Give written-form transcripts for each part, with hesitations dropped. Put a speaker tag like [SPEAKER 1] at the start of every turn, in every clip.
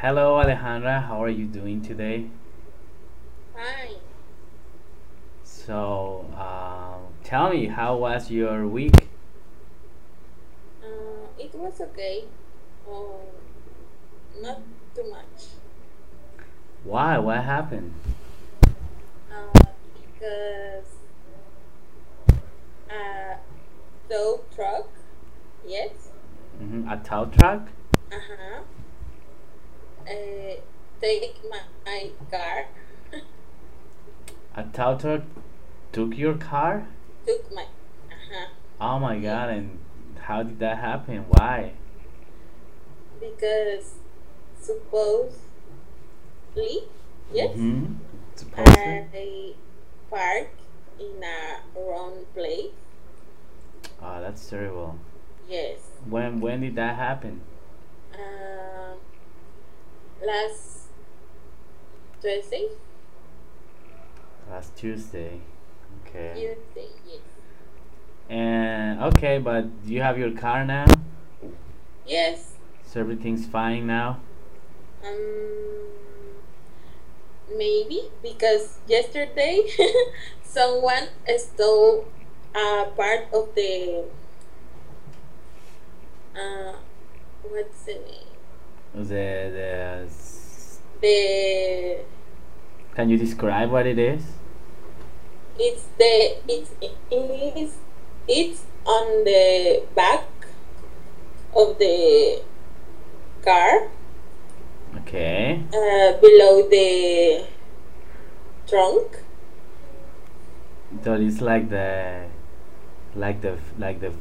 [SPEAKER 1] Hello, Alejandra. How are you doing today?
[SPEAKER 2] Fine.
[SPEAKER 1] Tell me, how was your week?
[SPEAKER 2] It was okay. Um, Not too much.
[SPEAKER 1] Why? What happened?
[SPEAKER 2] Because uh, tow truck, yes,
[SPEAKER 1] A tow truck?
[SPEAKER 2] uh-huh, uh, take my car,
[SPEAKER 1] A tow truck took your car?
[SPEAKER 2] took my, uh-huh,
[SPEAKER 1] Oh my
[SPEAKER 2] yes,
[SPEAKER 1] god! And how did that happen? Why?
[SPEAKER 2] because supposedly, yes,
[SPEAKER 1] Mm-hmm. Supposedly.
[SPEAKER 2] I park in a wrong place,
[SPEAKER 1] Oh, that's terrible.
[SPEAKER 2] yes.
[SPEAKER 1] When did that happen?
[SPEAKER 2] Um, Last Tuesday,
[SPEAKER 1] Last Tuesday. Okay.
[SPEAKER 2] Tuesday, yes.
[SPEAKER 1] And okay, but you have your car now,
[SPEAKER 2] Yes,
[SPEAKER 1] so everything's fine now.
[SPEAKER 2] um, maybe because yesterday someone stole a part of the uh, what's the name?
[SPEAKER 1] The
[SPEAKER 2] The
[SPEAKER 1] Can you describe what it is?
[SPEAKER 2] it's on the back of the car,
[SPEAKER 1] Okay.
[SPEAKER 2] below the trunk.
[SPEAKER 1] So it's like the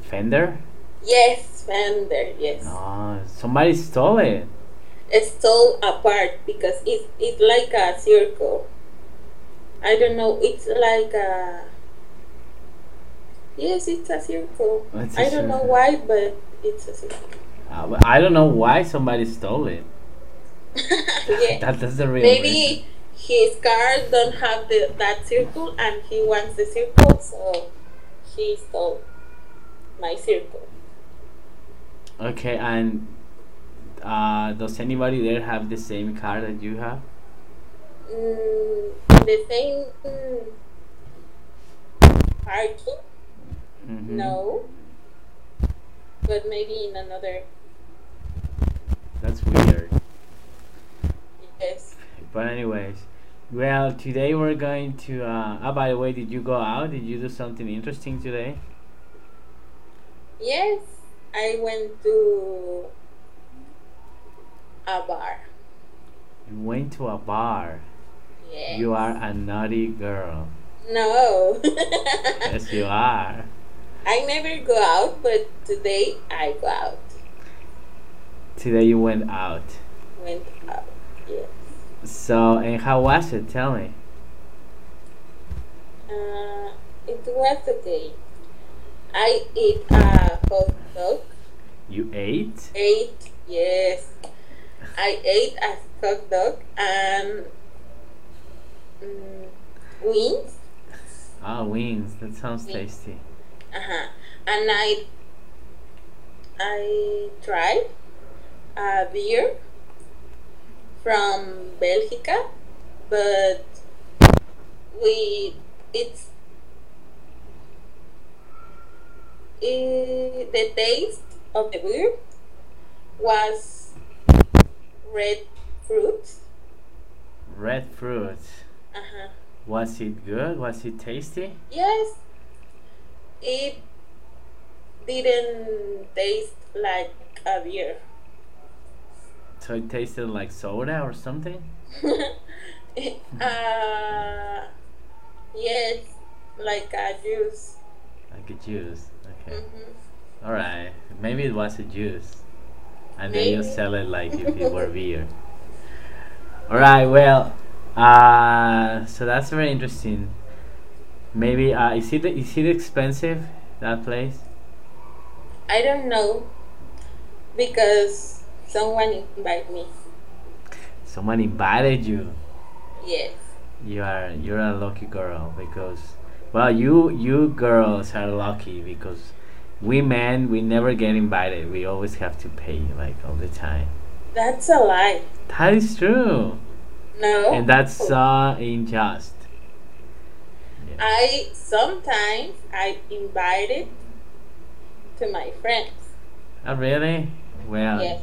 [SPEAKER 1] fender.
[SPEAKER 2] Yes, fender. Yes.
[SPEAKER 1] Oh, somebody stole it.
[SPEAKER 2] Stole apart because it's like a circle. I don't know. It's like a yes, it's a circle.
[SPEAKER 1] What's
[SPEAKER 2] I
[SPEAKER 1] it?
[SPEAKER 2] don't know why, but it's a circle.
[SPEAKER 1] But I don't know why somebody stole it.
[SPEAKER 2] Yeah,
[SPEAKER 1] That's the real reason.
[SPEAKER 2] maybe his car don't have that circle, and he wants the circle, so he stole my circle.
[SPEAKER 1] Okay, and does anybody there have the same car that you have?
[SPEAKER 2] The same parking?
[SPEAKER 1] Mm-hmm.
[SPEAKER 2] No, but maybe in another.
[SPEAKER 1] That's weird.
[SPEAKER 2] Yes.
[SPEAKER 1] But anyways, well, today we're going to. By the way, did you go out? Did you do something interesting today?
[SPEAKER 2] Yes, I went to a bar.
[SPEAKER 1] You went to a bar. You are
[SPEAKER 2] Yes.
[SPEAKER 1] a naughty girl.
[SPEAKER 2] No.
[SPEAKER 1] Yes, you are.
[SPEAKER 2] I never go out, but today I go out.
[SPEAKER 1] Today you went out.
[SPEAKER 2] Went out. Yes.
[SPEAKER 1] So, and how was it? Tell me.
[SPEAKER 2] It was okay. I ate a hot dog.
[SPEAKER 1] You ate?
[SPEAKER 2] Ate, yes. I ate a hot dog and mm, wings.
[SPEAKER 1] Ah, wings. That sounds
[SPEAKER 2] Wings.
[SPEAKER 1] tasty.
[SPEAKER 2] Uh-huh. And I tried a beer from Belgica, but we it's the taste of the beer was red fruit.
[SPEAKER 1] Red fruit.
[SPEAKER 2] Uh-huh.
[SPEAKER 1] Was it good? Was it tasty?
[SPEAKER 2] Yes, it didn't taste like a beer.
[SPEAKER 1] So it tasted like soda or something?
[SPEAKER 2] uh, yes, like a juice.
[SPEAKER 1] Like a juice. Okay.
[SPEAKER 2] Hmm.
[SPEAKER 1] Alright. Maybe it was a juice. And they just
[SPEAKER 2] Maybe.
[SPEAKER 1] sell it like if it were beer. Alright, well, so that's very interesting. Maybe, is it expensive, that place?
[SPEAKER 2] I don't know because someone invited me.
[SPEAKER 1] Someone invited you.
[SPEAKER 2] Yes.
[SPEAKER 1] You're a lucky girl because, well, you girls are lucky because we men we never get invited. We always have to pay like all the time.
[SPEAKER 2] That's a lie.
[SPEAKER 1] That is true.
[SPEAKER 2] No.
[SPEAKER 1] And that's so unjust. Yeah.
[SPEAKER 2] I sometimes I invite it to my friends.
[SPEAKER 1] Oh, really? Well,
[SPEAKER 2] Yes.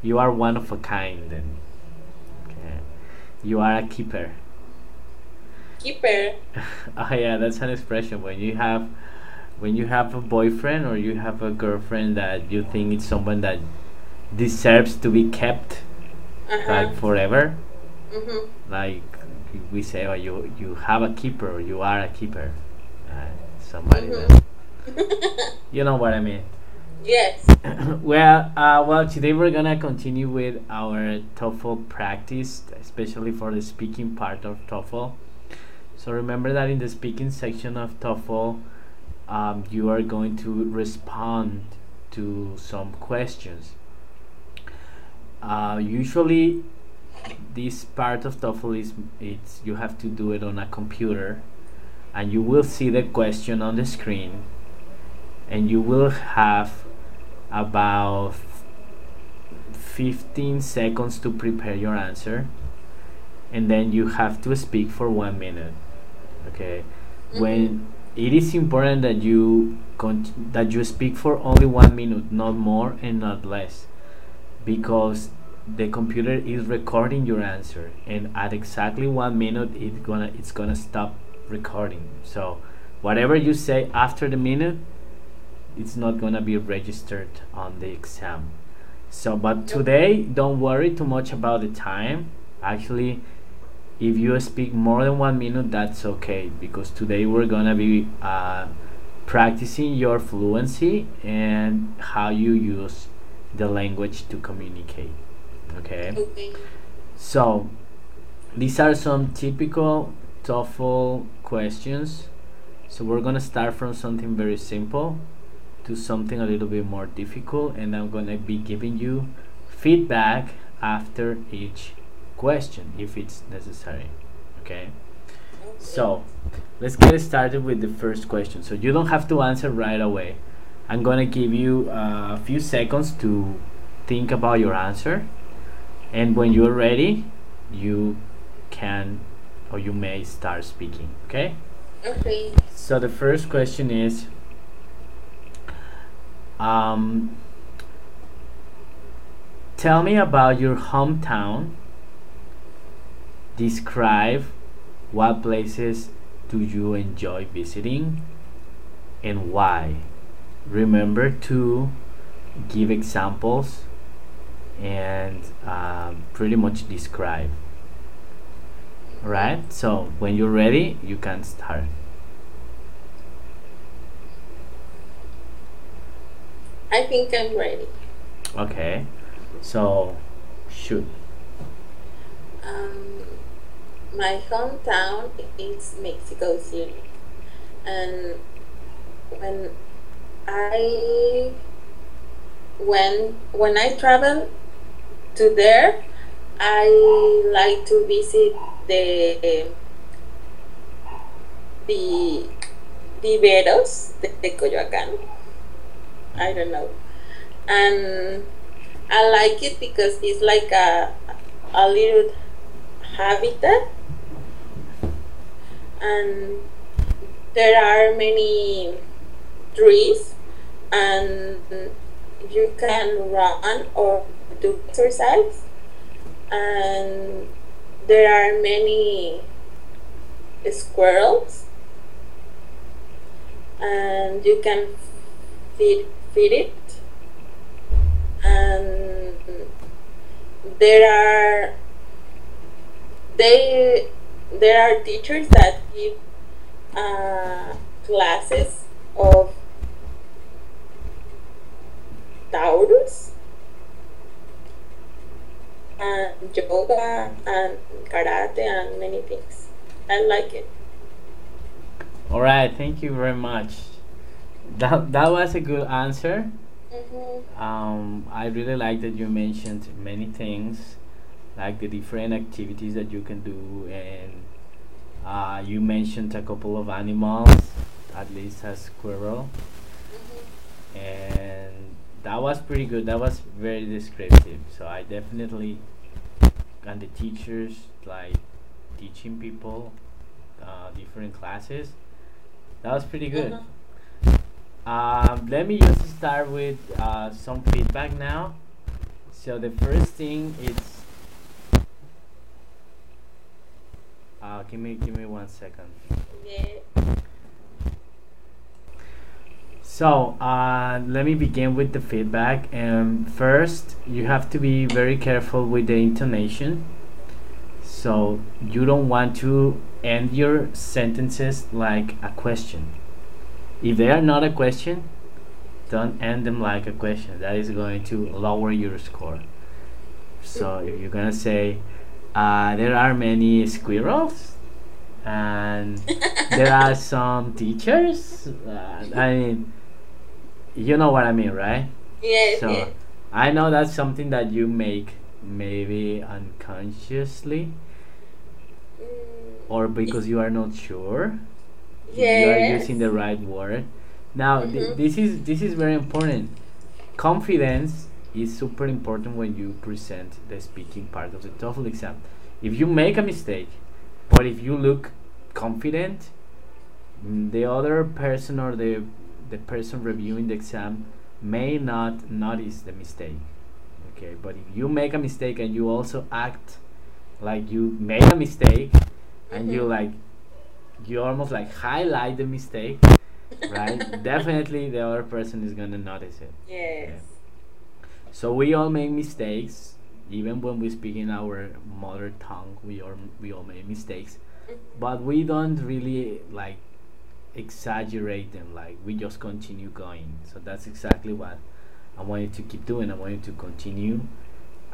[SPEAKER 1] you are one of a kind then. Okay. You are a keeper.
[SPEAKER 2] Keeper.
[SPEAKER 1] Oh yeah, that's an expression when you have a boyfriend or you have a girlfriend that you think it's someone that deserves to be kept
[SPEAKER 2] Uh-huh.
[SPEAKER 1] like forever.
[SPEAKER 2] Mm-hmm.
[SPEAKER 1] Like we say, oh, you have a keeper, or you are a keeper. Somebody that
[SPEAKER 2] Mm-hmm.
[SPEAKER 1] you know what I mean.
[SPEAKER 2] Yes.
[SPEAKER 1] Well, today we're gonna continue with our TOEFL practice, especially for the speaking part of TOEFL. So remember that in the speaking section of TOEFL, you are going to respond to some questions. Usually, this part of TOEFL is it's you have to do it on a computer, and you will see the question on the screen, and you will have about 15 seconds to prepare your answer, and then you have to speak for 1 minute. Okay,
[SPEAKER 2] Mm-hmm.
[SPEAKER 1] when it is important that that you speak for only 1 minute, not more and not less, because the computer is recording your answer, and at exactly 1 minute it's gonna stop recording. So whatever you say after the minute, it's not gonna be registered on the exam. So but today don't worry too much about the time. Actually, if you speak more than 1 minute, that's okay, because today we're gonna be practicing your fluency and how you use the language to communicate. Okay,
[SPEAKER 2] Okay.
[SPEAKER 1] so these are some typical TOEFL questions. So we're gonna start from something very simple to something a little bit more difficult, and I'm gonna be giving you feedback after each question if it's necessary. Okay,
[SPEAKER 2] Okay.
[SPEAKER 1] so let's get started with the first question. So you don't have to answer right away. I'm gonna give you a few seconds to think about your answer, and when you're ready, you can or you may start speaking. Okay,
[SPEAKER 2] Okay.
[SPEAKER 1] so the first question is um, tell me about your hometown. Describe what places do you enjoy visiting and why. Remember to give examples and pretty much describe. Alright, so when you're ready, you can start.
[SPEAKER 2] I think I'm ready.
[SPEAKER 1] Okay, so shoot.
[SPEAKER 2] Um, my hometown is Mexico City, and when I when I travel to there, I like to visit the the viveros de Coyoacán. I don't know, and I like it because it's like a little habitat, and there are many trees, and you can run or do exercise, and there are many squirrels, and you can feed it, and there are they there are teachers that give classes of taurus and yoga and karate and many things. I like it.
[SPEAKER 1] Alright, thank you very much. That was a good answer.
[SPEAKER 2] Mm-hmm.
[SPEAKER 1] I really like that you mentioned many things, like the different activities that you can do, and you mentioned a couple of animals, at least a squirrel,
[SPEAKER 2] Mm-hmm.
[SPEAKER 1] and that was pretty good. That was very descriptive. So I definitely, and the teachers like teaching people different classes. That was pretty good.
[SPEAKER 2] Uh-huh.
[SPEAKER 1] Let me just start with some feedback now. So the first thing is, give me 1 second.
[SPEAKER 2] Yeah.
[SPEAKER 1] So let me begin with the feedback. First, you have to be very careful with the intonation. So you don't want to end your sentences like a question. If they are not a question, don't end them like a question. That is going to lower your score. So if you're gonna say, there are many squirrels, and there are some teachers, I mean, you know what I mean, right?
[SPEAKER 2] Yes,
[SPEAKER 1] So
[SPEAKER 2] yes.
[SPEAKER 1] I know that's something that you make maybe unconsciously, or
[SPEAKER 2] It's,
[SPEAKER 1] because you are not sure if you are using
[SPEAKER 2] yes.
[SPEAKER 1] the right word. Now,
[SPEAKER 2] Mm-hmm.
[SPEAKER 1] this is very important. Confidence is super important when you present the speaking part of the TOEFL exam. If you make a mistake, but if you look confident, the other person or the person reviewing the exam may not notice the mistake. Okay, but if you make a mistake and you also act like you made a mistake, and
[SPEAKER 2] Mm-hmm.
[SPEAKER 1] you almost like highlight the mistake, right? Definitely the other person is gonna notice it.
[SPEAKER 2] Yes.
[SPEAKER 1] Okay. So we all make mistakes, even when we speak in our mother tongue. We all make mistakes, but we don't really like exaggerate them. Like we just continue going. So that's exactly what I want you to keep doing. I want you to continue,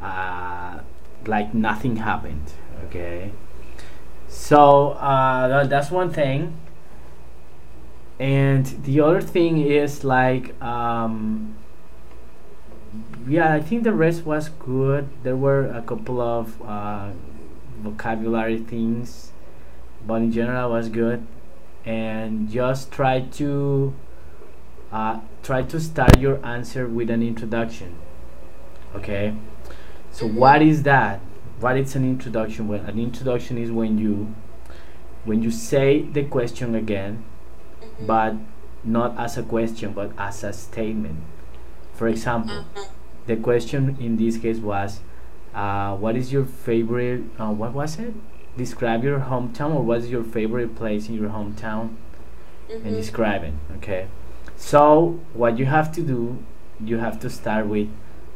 [SPEAKER 1] uh, like nothing happened. Okay. So that's one thing. And the other thing is like, yeah, I think the rest was good. There were a couple of vocabulary things, but in general was good. And just try to start your answer with an introduction. Okay. So
[SPEAKER 2] Mm-hmm.
[SPEAKER 1] what is that? What is an introduction? Well, an introduction is when you say the question again,
[SPEAKER 2] Mm-hmm.
[SPEAKER 1] but not as a question, but as a statement. For example,
[SPEAKER 2] Uh-huh.
[SPEAKER 1] the question in this case was, what is your favorite, what was it? Describe your hometown, or what is your favorite place in your hometown, and
[SPEAKER 2] Mm-hmm.
[SPEAKER 1] describe it. Okay. So what you have to do, you have to start with,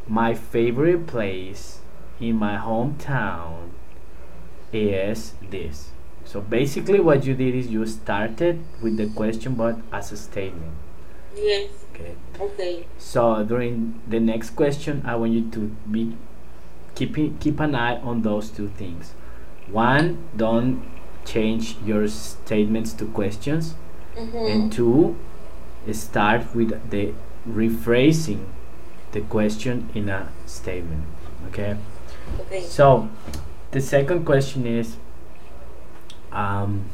[SPEAKER 1] my favorite place in my hometown is this. So basically, what you did is you started with the question, but as a statement.
[SPEAKER 2] Yes.
[SPEAKER 1] Okay.
[SPEAKER 2] Okay.
[SPEAKER 1] So during the next question, I want you to be keep an eye on those two things. One, don't change your statements to questions, and
[SPEAKER 2] Mm-hmm.
[SPEAKER 1] two, start with the rephrasing the question in a statement. Okay.
[SPEAKER 2] Okay.
[SPEAKER 1] So the second question is, um,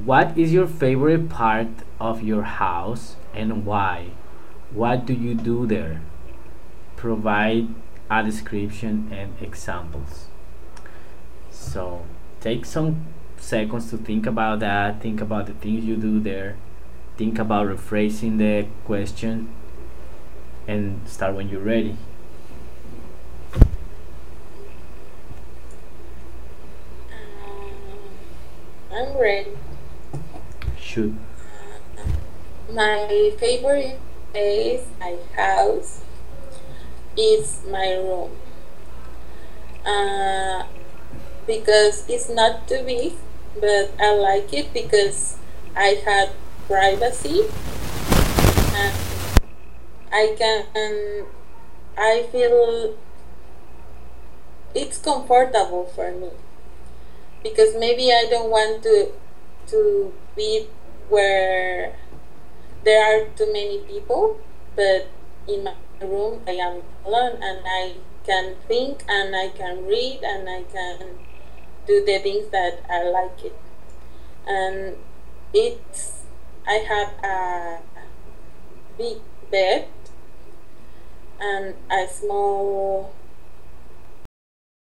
[SPEAKER 1] what is your favorite part of your house and why? What do you do there? Provide a description and examples. So take some seconds to think about that. Think about the things you do there. Think about rephrasing the question, and start when you're ready.
[SPEAKER 2] I'm ready.
[SPEAKER 1] Shoot.
[SPEAKER 2] My favorite place, my house, is my room. Uh, because it's not too big, but I like it because I have privacy and I can. I feel it's comfortable for me because maybe I don't want to be where there are too many people, but in my room I am alone and I can think and I can read and I can do the things that I like it. And it's I have a big bed and a small